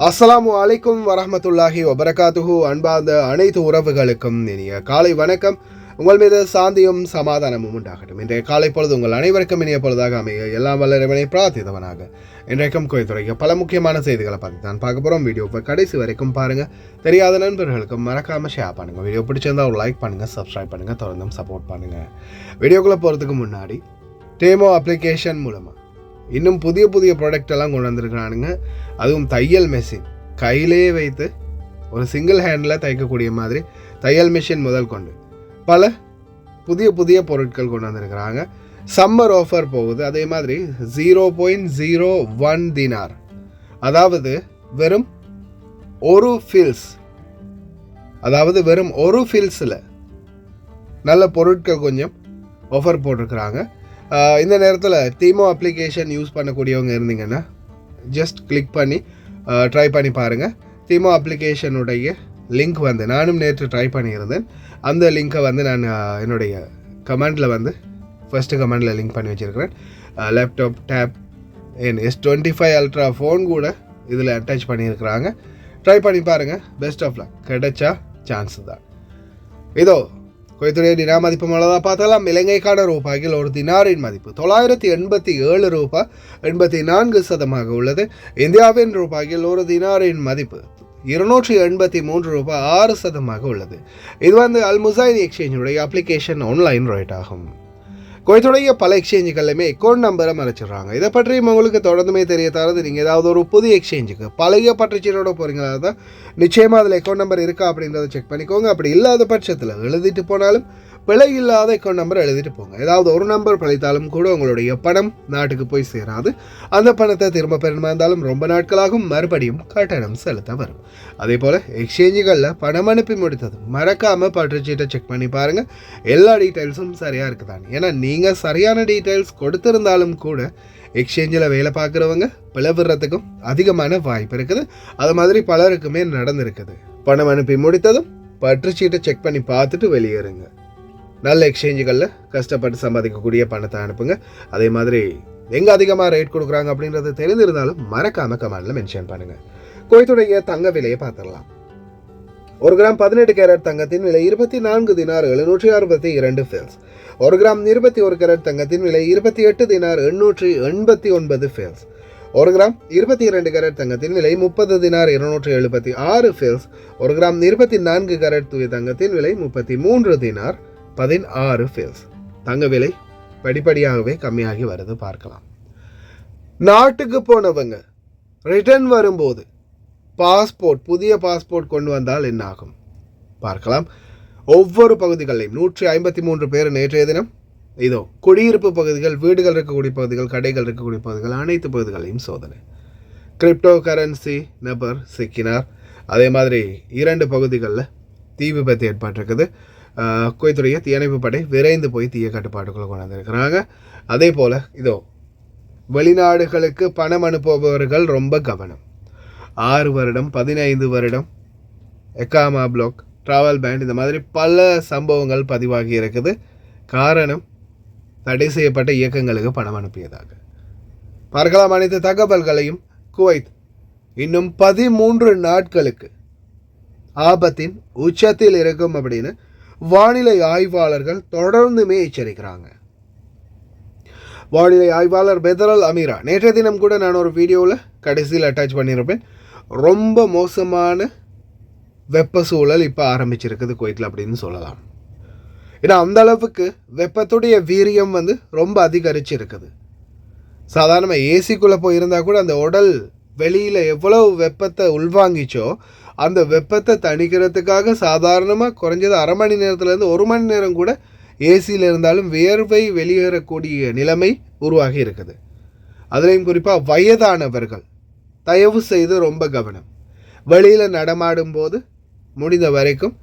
அஸ்ஸலாமு அலைக்கும் வரஹ்மத்துல்லாஹி வபரகாத்துஹு. அன்பார்ந்த அனைத்து உறவுகளுக்கும் இனிய காலை வணக்கம். உங்கள் மீது சாந்தியும் சமாதானமும் உண்டாகட்டும். இன்றைய காலை பொழுது உங்கள் அனைவருக்கும் இனிய பொழுதாக அமைய எல்லாம் வல்ல இறைவனை பிரார்த்தித்தவனாக இன்றைக்கும் கோயத்துறைய பல முக்கியமான செய்திகளை பற்றி தான் பார்க்க போகிறோம். வீடியோவை கடைசி வரைக்கும் பாருங்கள். தெரியாத நண்பர்களுக்கும் மறக்காமல் ஷேர் பண்ணுங்கள். வீடியோ பிடிச்சிருந்தால் ஒரு லைக் பண்ணுங்கள், சப்ஸ்கிரைப் பண்ணுங்கள், தொடர்ந்தும் சப்போர்ட் பண்ணுங்கள். வீடியோக்குள்ளே போகிறதுக்கு முன்னாடி டேமோ அப்ளிகேஷன் மூலமாக இன்னும் புதிய புதிய ப்ராடக்ட் எல்லாம் கொண்டு வந்திருக்கிறானுங்க. அதுவும் தையல் மெஷின் கையிலே வைத்து ஒரு சிங்கிள் ஹேண்டில் தைக்கக்கூடிய மாதிரி தையல் மிஷின் முதல் கொண்டு பல புதிய புதிய பொருட்கள் கொண்டு வந்திருக்கிறாங்க. சம்மர் ஆஃபர் போகுது. அதே மாதிரி 0.01 தினார், அதாவது வெறும் ஒரு ஃபில்ஸில் நல்ல பொருட்கள் கொஞ்சம் ஆஃபர் போட்டிருக்கிறாங்க. இந்த நேரத்தில் டீமோ அப்ளிகேஷன் யூஸ் பண்ணக்கூடியவங்க இருந்தீங்கன்னா ஜஸ்ட் கிளிக் பண்ணி ட்ரை பண்ணி பாருங்கள். டீமோ அப்ளிகேஷனுடைய லிங்க் வந்து நானும் நேற்று ட்ரை பண்ணியிருந்தேன். அந்த லிங்க்கை வந்து நான் என்னுடைய கமெண்டில் ஃபஸ்ட்டு கமெண்டில் லிங்க் பண்ணி வச்சுருக்கிறேன். லேப்டாப், டேப், என் S25 அல்ட்ரா ஃபோன் கூட இதில் அட்டாச் பண்ணியிருக்கிறாங்க. ட்ரை பண்ணி பாருங்கள். Best of luck. கிடைச்சா சான்ஸ் தான். இதோ குவைத்துடைய தினார் மதிப்பு மூலமாக பார்த்தாலாம். இலங்கைக்கான ரூபாய்கள் ஒரு தினாரின் மதிப்பு 987 ரூபாய் 84 உள்ளது. இந்தியாவின் ரூபாய்கள் ஒரு தினாரின் மதிப்பு 283 ரூபாய் 6 உள்ளது. இது அல் முசைன் எக்ஸ்சேஞ்சுடைய அப்ளிகேஷன் ஆன்லைன் ரேட் ஆகும். குவைத்துடைய பல எக்ஸ்சேஞ்சுகள்லையுமே அக்கௌண்ட் நம்பரை மறைச்சிடுறாங்க. இதை பற்றியும் உங்களுக்கு தொடர்ந்துமே தெரிய தரது. நீங்கள் ஏதாவது ஒரு புதிய எக்ஸ்சேஞ்சுக்கு பழைய பற்றுச்சீரோட போகிறீங்களா தான் நிச்சயமாக அதில் அக்கௌண்ட் நம்பர் இருக்கா அப்படின்றத செக் பண்ணிக்கோங்க. அப்படி இல்லாத பட்சத்தில் எழுதிட்டு போனாலும் பிழை இல்லாத அக்கௌண்ட் நம்பர் எழுதிட்டு போங்க. ஏதாவது ஒரு நம்பர் பிழைத்தாலும் கூட உங்களுடைய பணம் நாட்டுக்கு போய் சேராது. அந்த பணத்தை திரும்ப பெறணுமா இருந்தாலும் ரொம்ப நாட்களாகும். மறுபடியும் கட்டணம் செலுத்த வரும். அதே போல் எக்ஸ்சேஞ்சுகளில் பணம் அனுப்பி முடித்தது மறக்காமல் பற்றுச்சீட்டை செக் பண்ணி பாருங்கள். எல்லா டீட்டெயில்ஸும் சரியாக இருக்குதான். ஏன்னா நீங்கள் சரியான டீட்டெயில்ஸ் கொடுத்துருந்தாலும் கூட எக்ஸ்சேஞ்சில் வேலை பார்க்குறவங்க பிளவுறதுக்கும் அதிகமான வாய்ப்பு இருக்குது. அது மாதிரி பலருக்குமே நடந்திருக்குது. பணம் அனுப்பி முடித்ததும் பற்றுச்சீட்டை செக் பண்ணி பார்த்துட்டு வெளியேறுங்க. நல்ல எக்ஸ்சேஞ்சுகளில் கஷ்டப்பட்டு சம்பாதிக்கக்கூடிய பணத்தை அனுப்புங்க. அதே மாதிரி எங்கே அதிகமாக ரேட் கொடுக்குறாங்க அப்படின்றது தெரிந்திருந்தாலும் மறக்காமல் கமெண்டில் மென்ஷன் பண்ணுங்கள். குவைத்துடைய தங்க விலையை பார்த்துடலாம். 1 கிராம் 18 கேரட் தங்கத்தின் விலை 24 தினார் 762 ஃபேல்ஸ். 1 கிராம் 21 கேரட் தங்கத்தின் விலை 28 தினார் 889 ஃபேல்ஸ். 1 கிராம் 22 கேரட் தங்கத்தின் விலை 30 தினார் 276 ஃபேல்ஸ். 1 கிராம் 24 கேரட் தூய தங்கத்தின் விலை 33 தினார் 16 ஃபேல்ஸ். தங்க விலை படிப்படியாகவே கம்மியாகி வருது பார்க்கலாம். நாட்டுக்கு போனவங்க ரிட்டர்ன் வரும்போது புதிய பாஸ்போர்ட் கொண்டு வந்தால் என்ன ஆகும் பார்க்கலாம். ஒவ்வொரு பகுதிகளையும் 153 பேர் நேற்றைய தினம் இதோ குடியிருப்பு பகுதிகள், வீடுகள் இருக்கக்கூடிய பகுதிகள், கடைகள் இருக்கக்கூடிய பகுதிகள், அனைத்து பகுதிகளையும் சோதனை. கிரிப்டோ கரன்சி நபர் சிக்கினார். அதே மாதிரி 2 பகுதிகளில் தீ விபத்து ஏற்பட்டிருக்குது. குவைத்துடைய தீயணைப்பு படை விரைந்து போய் தீய கட்டுப்பாட்டுக்குள்ள கொண்டு வந்திருக்கிறாங்க. அதே போல் இதோ வெளிநாடுகளுக்கு பணம் அனுப்புபவர்கள் ரொம்ப கவனம். 6 வருடம் 15 வருடம் எக்காமா பிளாக், ட்ராவல் பேண்ட், இந்த மாதிரி பல சம்பவங்கள் பதிவாகி இருக்குது. காரணம் தடை செய்யப்பட்ட இயக்கங்களுக்கு பணம் அனுப்பியதாக பார்க்கலாம். அனைத்து தகவல்களையும் குவைத் இன்னும் 13 நாட்களுக்கு ஆபத்தின் உச்சத்தில் இருக்கும் அப்படின்னு வானிலை ஆய்வாளர்கள் தொடர்ந்துமே எச்சரிக்கிறாங்க. வானிலை ஆய்வாளர் பெதரல் அமீரா நேற்றைய தினம் கூட நான் ஒரு வீடியோவில் கடைசியில் அட்டாச் பண்ணியிருப்பேன். ரொம்ப மோசமான வெப்ப சூழல் இப்போ ஆரம்பிச்சிருக்குது குவைத்தில் அப்படின்னு சொல்லலாம். ஏன்னா அந்த அளவுக்கு வெப்பத்துடைய வீரியம் ரொம்ப அதிகரிச்சு இருக்குது. சாதாரணமாக ஏசிக்குள்ளே போயிருந்தால் கூட அந்த உடல் வெளியில் எவ்வளவு வெப்பத்தை உள்வாங்கிச்சோ அந்த வெப்பத்தை தணிக்கிறதுக்காக சாதாரணமாக குறைஞ்சது அரை மணி நேரத்துலேருந்து 1 மணி நேரம் கூட ஏசியில் இருந்தாலும் வியர்வை வெளியேறக்கூடிய நிலைமை உருவாகி இருக்குது. அதுலேயும் குறிப்பாக வயதானவர்கள் தயவு செய்து ரொம்ப கவனம். வெளியில் நடமாடும் போது முடிந்த வரைக்கும்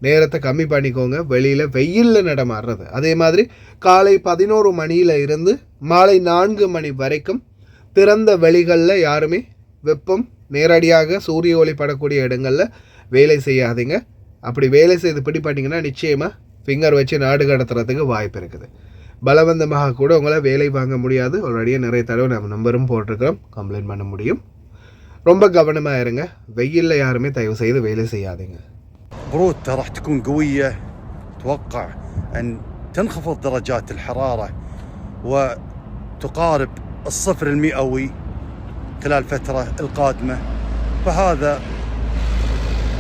நேரத்தை கம்மி பண்ணிக்கோங்க. வெளியில் வெயிலில் நடமாடுறது. அதே மாதிரி காலை 11 மணியில் இருந்து மாலை 4 மணி வரைக்கும் திறந்த வெளிகளில் யாருமே வெப்பம் நேரடியாக சூரிய ஒளி படக்கூடிய இடங்களில் வேலை செய்யாதீங்க. அப்படி வேலை செய்து பிடிப்பட்டிங்கன்னா நிச்சயமாக ஃபிங்கர் வச்சு நாடு கடத்துறதுக்கு வாய்ப்பு இருக்குது. பலவந்தமாக கூட உங்களை வேலை வாங்க முடியாது. ஆல்ரெடியே நிறைய தடவை நம்ம நம்பரும் போட்டிருக்கிறோம், கம்ப்ளைண்ட் பண்ண முடியும். ரொம்ப கவனமாக இருங்க. வெயிலில் யாருமே தயவு செய்து வேலை செய்யாதீங்க. برودة راح تكون قوية، توقع أن تنخفض درجات الحرارة وتقارب الصفر المئوي خلال الفترة القادمة، فهذا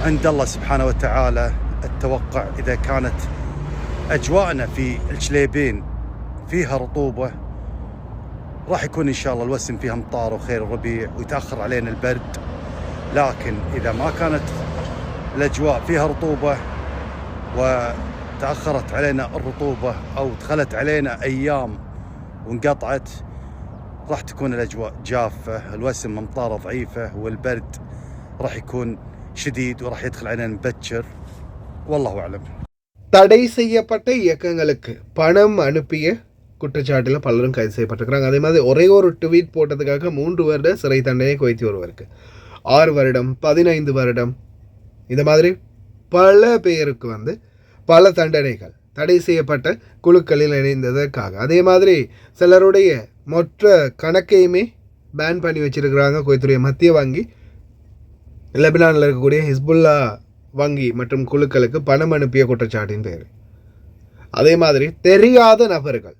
عند الله سبحانه وتعالى التوقع. إذا كانت أجواءنا في الجليبين فيها رطوبة راح يكون إن شاء الله الوسم فيها امطار وخير الربيع ويتأخر علينا البرد، لكن إذا ما كانت الأجواء فيها رطوبة وتأخرت علينا الرطوبة أو دخلت علينا أيام وانقطعت راح تكون الأجواء جافة، الوسم أمطاره ضعيفة، والبرد راح يكون شديد وراح يدخل علينا مبكر. والله أعلم. தடை செய்யப்பட்ட இயக்கங்களுக்கு பணம் அனுப்பிய குற்றச்சாட்டில் பலரும் கைது செய்யப்பட்டிருக்கிறாங்க. அதே மாதிரி ஒரே ஒரு ட்வீட் போட்டதுக்காக 3 வருட சிறை தண்டனை குவைத்தி ஒருவருக்கு, 6 வருடம், 15 வருடம், இந்த மாதிரி பல பேருக்கு பல தண்டனைகள் தடை செய்யப்பட்ட குழுக்களில் இணைந்ததற்காக. அதே மாதிரி சிலருடைய மொத்த கணக்கையுமே பேன் பண்ணி வச்சிருக்கிறாங்க குவைத்துடைய மத்திய வங்கி. லெபனானில் இருக்கக்கூடிய ஹிஸ்புல்லா வங்கி மற்றும் குழுக்களுக்கு பணம் அனுப்பிய குற்றச்சாட்டின் பேர். அதே மாதிரி தெரியாத நபர்கள்,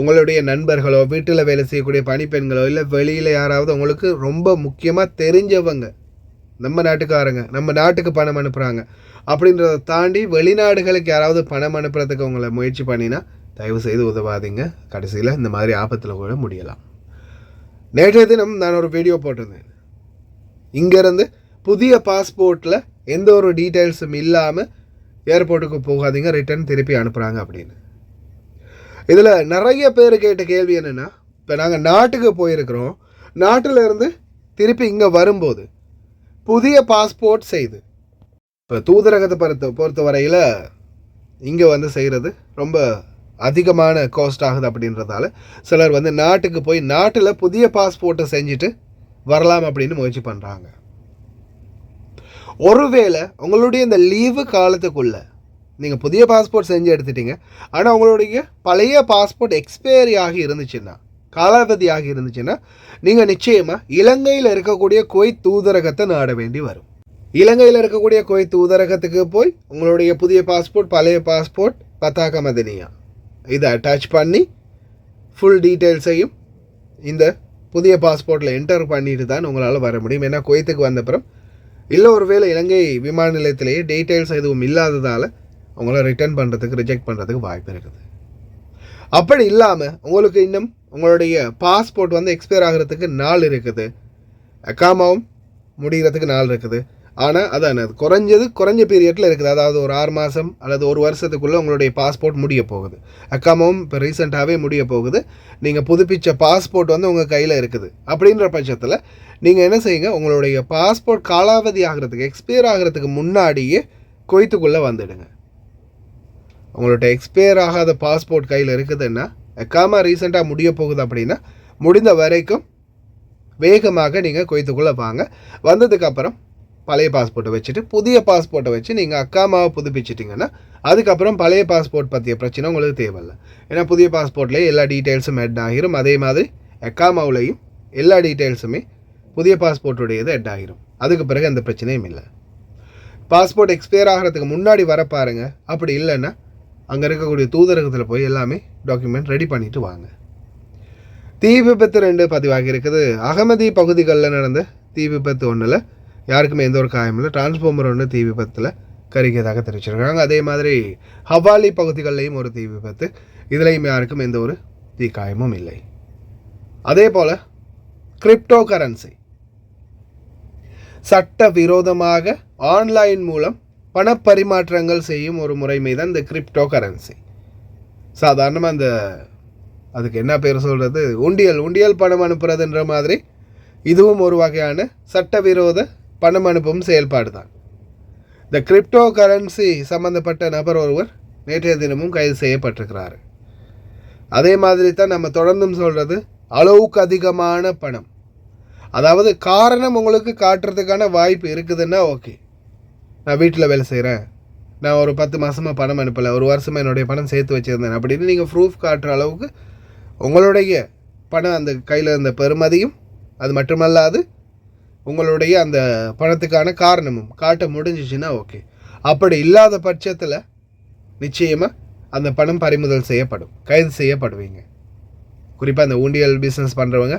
உங்களுடைய நண்பர்களோ, வீட்டில் வேலை செய்யக்கூடிய பணிப்பெண்களோ, இல்லை வெளியில் யாராவது உங்களுக்கு ரொம்ப முக்கியமாக தெரிஞ்சவங்க, நம்ம நாட்டுக்காரங்க, நம்ம நாட்டுக்கு பணம் அனுப்புகிறாங்க அப்படின்றத தாண்டி வெளிநாடுகளுக்கு யாராவது பணம் அனுப்புறதுக்கு உங்களை முயற்சி பண்ணினா தயவு செய்து உதவாதீங்க. கடைசியில் இந்த மாதிரி ஆபத்தில் கூட முடியலாம். நேற்றைய தினம் நான் ஒரு வீடியோ போட்டிருந்தேன். இங்கேருந்து புதிய பாஸ்போர்ட்டில் எந்த ஒரு டீட்டெயில்ஸும் இல்லாமல் ஏர்போர்ட்டுக்கு போகாதீங்க, ரிட்டர்ன் திருப்பி அனுப்புகிறாங்க அப்படின்னு. இதில் நிறைய பேர் கேட்ட கேள்வி என்னென்னா, இப்போ நாங்கள் நாட்டுக்கு போயிருக்கிறோம், நாட்டில் இருந்து திருப்பி இங்கே வரும்போது புதிய பாஸ்போர்ட் செய்து, இப்போ தூதரகத்தை பொறுத்த வரையில் இங்கே செய்கிறது ரொம்ப அதிகமான காஸ்ட் ஆகுது அப்படின்றதால சிலர் நாட்டுக்கு போய் நாட்டில் புதிய பாஸ்போர்ட்டை செஞ்சுட்டு வரலாம் அப்படின்னு முயற்சி பண்ணுறாங்க. ஒருவேளை உங்களுடைய இந்த லீவு காலத்துக்குள்ளே நீங்கள் புதிய பாஸ்போர்ட் செஞ்சு எடுத்துட்டீங்க, ஆனால் உங்களுடைய பழைய பாஸ்போர்ட் எக்ஸ்பைரி ஆகி இருந்துச்சுன்னா, காலாவதி ஆகி இருந்துச்சுன்னா, நீங்கள் நிச்சயமாக இலங்கையில் இருக்கக்கூடிய குவைத் தூதரகத்தை நாட வேண்டி வரும். இலங்கையில் இருக்கக்கூடிய குவைத் தூதரகத்துக்கு போய் உங்களுடைய புதிய பாஸ்போர்ட், பழைய பாஸ்போர்ட், பத்தாக்க மதனியா இதை அட்டாச் பண்ணி ஃபுல் டீட்டெயில்ஸையும் இந்த புதிய பாஸ்போர்ட்டில் என்டர் பண்ணிட்டு தான் உங்களால் வர முடியும். ஏன்னா குவைத்துக்கு வந்தப்புறம் இல்லை ஒருவேளை இலங்கை விமான நிலையத்திலேயே டீட்டெயில்ஸ் எதுவும் இல்லாததால் உங்களை ரிட்டர்ன் பண்ணுறதுக்கு, ரிஜெக்ட் பண்ணுறதுக்கு வாய்ப்பு இருக்குது. அப்படி இல்லாமல் உங்களுக்கு இன்னும் உங்களுடைய பாஸ்போர்ட் எக்ஸ்பயர் ஆகிறதுக்கு நாள் இருக்குது, அக்காமாவும் முடிகிறதுக்கு நாள் இருக்குது. ஆனால் அதான் அது குறைஞ்ச பீரியடில் இருக்குது. அதாவது ஒரு 6 மாதம் அல்லது 1 வருஷத்துக்குள்ளே உங்களுடைய பாஸ்போர்ட் முடிய போகுது. அக்காமாவும் இப்போ ரீசெண்டாகவே முடிய போகுது. நீங்கள் புதுப்பித்த பாஸ்போர்ட் உங்கள் கையில் இருக்குது. அப்படின்ற பட்சத்தில் நீங்கள் என்ன செய்யுங்க, உங்களுடைய பாஸ்போர்ட் காலாவதி ஆகிறதுக்கு, எக்ஸ்பயர் ஆகிறதுக்கு முன்னாடியே குவைத்துக்குள்ளே வந்துடுங்க. உங்களோட எக்ஸ்பயர் ஆகாத பாஸ்போர்ட் கையில் இருக்குதுன்னா, அக்காமா ரீசெண்டாக முடிய போகுது அப்படின்னா, முடிந்த வரைக்கும் வேகமாக நீங்கள் குவைத்துக்குள்ளே வாங்க. வந்ததுக்கப்புறம் பழைய பாஸ்போர்ட்டை வச்சுட்டு புதிய பாஸ்போர்ட்டை வச்சு நீங்கள் அக்காமாவை புதுப்பிச்சிட்டிங்கன்னா அதுக்கப்புறம் பழைய பாஸ்போர்ட் பற்றிய பிரச்சனை உங்களுக்கு தேவையில்லை. ஏன்னா புதிய பாஸ்போர்ட்லேயே எல்லா டீட்டெயில்ஸும் ஆட் ஆகிரும். அதே மாதிரி அக்காமாவிலையும் எல்லா டீட்டெயில்ஸுமே புதிய பாஸ்போர்ட்டுடையது ஆட் ஆகிரும். அதுக்கு பிறகு எந்த பிரச்சனையும் இல்லை. பாஸ்போர்ட் எக்ஸ்பயர் ஆகிறதுக்கு முன்னாடி வர பாருங்கள். அப்படி இல்லைன்னா அங்கே இருக்கக்கூடிய தூதரகத்தில் போய் எல்லாமே டாக்குமெண்ட் ரெடி பண்ணிவிட்டு வாங்க. தீ விபத்து 2 பதிவாகி இருக்குது. அகமதி பகுதிகளில் நடந்த தீ விபத்து 1ல் யாருக்குமே எந்த ஒரு காயம் இல்லை. டிரான்ஸ்ஃபார்மர் 1 தீ விபத்தில் கருகியதாக தெரிவிச்சிருக்காங்க. அதே மாதிரி ஹவாலி பகுதிகளிலையும் ஒரு தீ விபத்து, இதுலேயும் யாருக்கும் எந்த ஒரு தீ காயமும் இல்லை. அதே போல் கிரிப்டோ கரன்சி, சட்ட விரோதமாக ஆன்லைன் மூலம் பணப்பரிமாற்றங்கள் செய்யும் ஒரு முறைமை தான் இந்த கிரிப்டோ கரன்சி. சாதாரணமாக அதுக்கு என்ன பேர் சொல்கிறது, உண்டியல் பணம் அனுப்புறதுன்ற மாதிரி இதுவும் ஒரு வகையான சட்டவிரோத பணம் அனுப்பும் செயல்பாடு தான். இந்த கிரிப்டோ கரன்சி சம்பந்தப்பட்ட நபர் ஒருவர் நேற்றைய தினமும் கைது செய்யப்பட்டிருக்கிறார். அதே மாதிரி தான் நம்ம தொடர்ந்தும் சொல்கிறது, அளவுக்கு அதிகமான பணம், அதாவது காரணம் உங்களுக்கு காட்டுறதுக்கான வாய்ப்பு இருக்குதுன்னா ஓகே, நான் வீட்டில் வேலை செய்கிறேன், நான் ஒரு 10 மாதமாக பணம் அனுப்பலை, 1 வருஷமாக என்னுடைய பணம் சேர்த்து வச்சுருந்தேன் அப்படின்னு நீங்கள் ப்ரூஃப் காட்டுற அளவுக்கு உங்களுடைய பணம் அந்த கையில் இருந்த பெறுமதியும், அது மட்டுமல்லாது உங்களுடைய அந்த பணத்துக்கான காரணமும் காட்ட முடிஞ்சிச்சுன்னா ஓகே. அப்படி இல்லாத பட்சத்தில் நிச்சயமாக அந்த பணம் பறிமுதல் செய்யப்படும், கைது செய்யப்படுவீங்க. குறிப்பாக அந்த ஊண்டியல் பிஸ்னஸ் பண்ணுறவங்க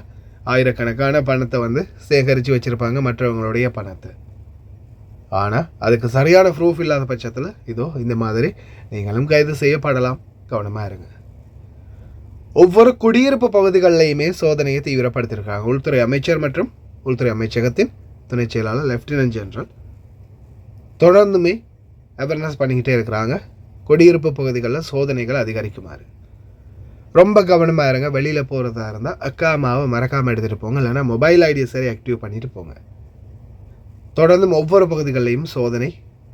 ஆயிரக்கணக்கான பணத்தை வந்து சேகரித்து வச்சுருப்பாங்க, மற்றவங்களுடைய பணத்தை. ஆனால் அதுக்கு சரியான ப்ரூஃப் இல்லாத பட்சத்தில் இதோ இந்த மாதிரி நீங்களும் கைது செய்யப்படலாம். கவனமாக இருங்க. ஒவ்வொரு குடியிருப்பு பகுதிகளிலையுமே சோதனையை தீவிரப்படுத்தியிருக்காங்க. உள்துறை அமைச்சர் மற்றும் உள்துறை அமைச்சகத்தின் துணை செயலாளர் லெப்டினன்ட் ஜெனரல் தொடர்ந்துமே அவேர்னஸ் பண்ணிக்கிட்டே இருக்கிறாங்க. குடியிருப்பு பகுதிகளில் சோதனைகள் அதிகரிக்குமாறு ரொம்ப கவனமாக இருங்க. வெளியில் போகிறதா இருந்தால் அக்காமாவை மறக்காமல் எடுத்துகிட்டு போங்க, இல்லைனா மொபைல் ஐடியை சரி ஆக்டிவ் பண்ணிவிட்டு போங்க. தொடர்ந்தும் ஒவ்வொரு பகுதிகளிலையும் சோதனை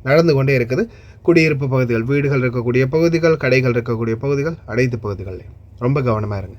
நடந்து கொண்டே இருக்குது. குடியிருப்பு பகுதிகள், வீடுகள் இருக்கக்கூடிய பகுதிகள், கடைகள் இருக்கக்கூடிய பகுதிகள், அனைத்து பகுதிகள்லையும் ரொம்ப கவனமாக இருங்க.